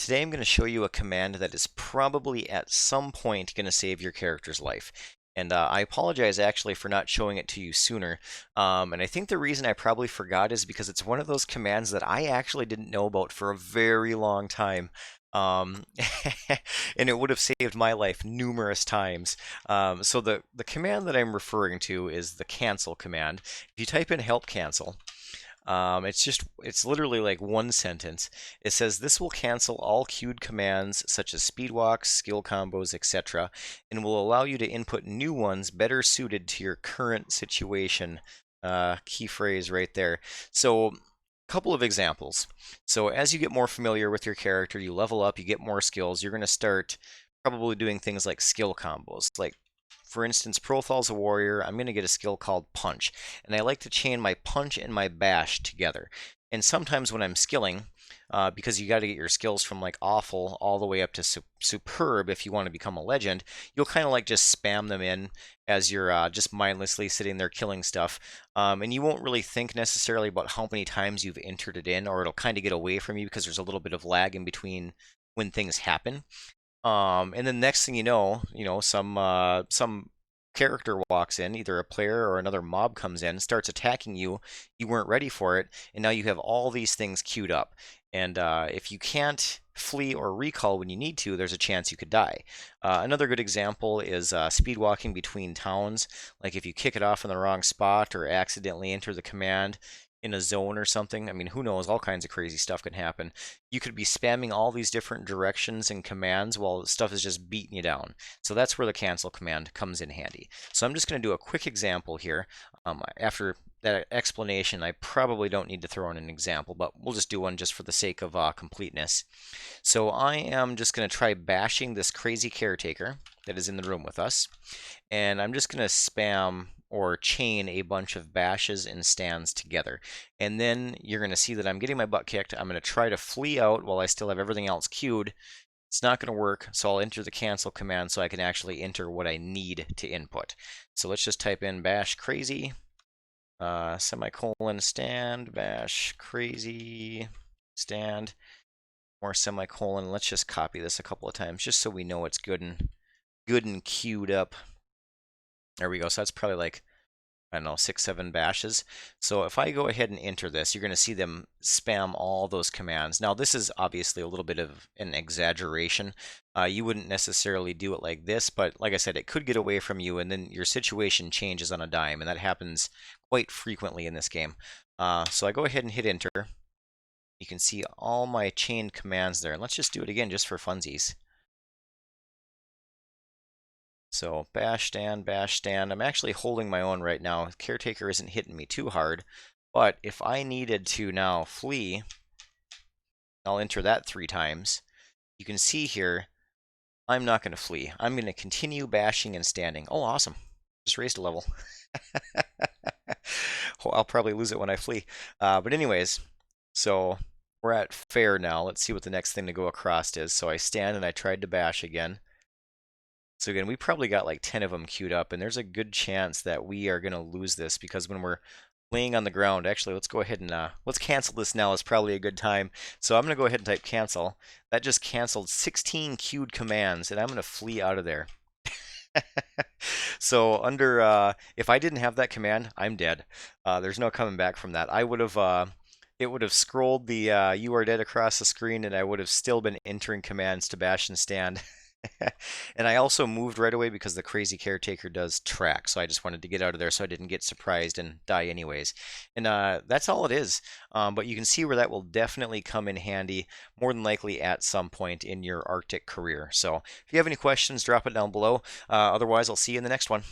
Today I'm going to show you a command that is probably at some point going to save your character's life. And I apologize actually for not showing it to you sooner. And I think the reason I probably forgot is because it's one of those commands that I actually didn't know about for a very long time. Um, and it would have saved my life numerous times. So the command that I'm referring to is the cancel command. If you type in help cancel, it's literally like one sentence. It says this will cancel all queued commands such as speed walks, skill combos, etc., and will allow you to input new ones better suited to your current situation. Key phrase right there. So, couple of examples. So as you get more familiar with your character, you level up, you get more skills, you're going to start probably doing things like skill combos. Like, for instance, Profil's a warrior, I'm going to get a skill called Punch, and I like to chain my Punch and my Bash together. And sometimes when I'm skilling, because you got to get your skills from like awful all the way up to superb if you want to become a legend, you'll kind of like just spam them in as you're just mindlessly sitting there killing stuff. And you won't really think necessarily about how many times you've entered it in, or it'll kind of get away from you because there's a little bit of lag in between when things happen. And then next thing some character walks in, either a player or another mob comes in, starts attacking you. You weren't ready for it, and now you have all these things queued up. And if you can't flee or recall when you need to, there's a chance you could die. Another good example is speed walking between towns. Like if you kick it off in the wrong spot or accidentally enter the command in a zone or something. I mean, who knows? All kinds of crazy stuff can happen. You could be spamming all these different directions and commands while stuff is just beating you down. So that's where the cancel command comes in handy. So I'm just going to do a quick example here. After that explanation, I probably don't need to throw in an example, but we'll just do one just for the sake of completeness. So I am just going to try bashing this crazy caretaker that is in the room with us. And I'm just going to spam or chain a bunch of bashes and stands together. And then you're going to see that I'm getting my butt kicked. I'm going to try to flee out while I still have everything else queued. It's not going to work, so I'll enter the cancel command so I can actually enter what I need to input. So let's just type in bash crazy, semicolon stand, bash crazy, stand, more semicolon. Let's just copy this a couple of times just so we know it's good and queued up. There we go. So that's probably like, I don't know, 6-7 bashes. So if I go ahead and enter this, you're going to see them spam all those commands. Now this is obviously a little bit of an exaggeration. You wouldn't necessarily do it like this, but like I said, it could get away from you and then your situation changes on a dime, and that happens quite frequently in this game. So I go ahead and hit enter. You can see all my chained commands there. And let's just do it again just for funsies. So bash stand, bash stand. I'm actually holding my own right now. Caretaker isn't hitting me too hard. But if I needed to now flee, I'll enter that 3 times. You can see here, I'm not going to flee. I'm going to continue bashing and standing. Oh, awesome. Just raised a level. I'll probably lose it when I flee. But anyways, so we're at fair now. Let's see what the next thing to go across is. So I stand and I tried to bash again. So again, we probably got like 10 of them queued up, and there's a good chance that we are going to lose this because when we're laying on the ground, actually, let's go ahead and let's cancel this now. Is probably a good time. So I'm going to go ahead and type cancel. That just canceled 16 queued commands, and I'm going to flee out of there. So if I didn't have that command, I'm dead. There's no coming back from that. I would have it would have scrolled the you are dead across the screen, and I would have still been entering commands to bash and stand. And I also moved right away because the crazy caretaker does track, so I just wanted to get out of there so I didn't get surprised and die anyways. And that's all it is. But you can see where that will definitely come in handy, more than likely at some point in your Arctic career. So if you have any questions, drop it down below. Otherwise, I'll see you in the next one.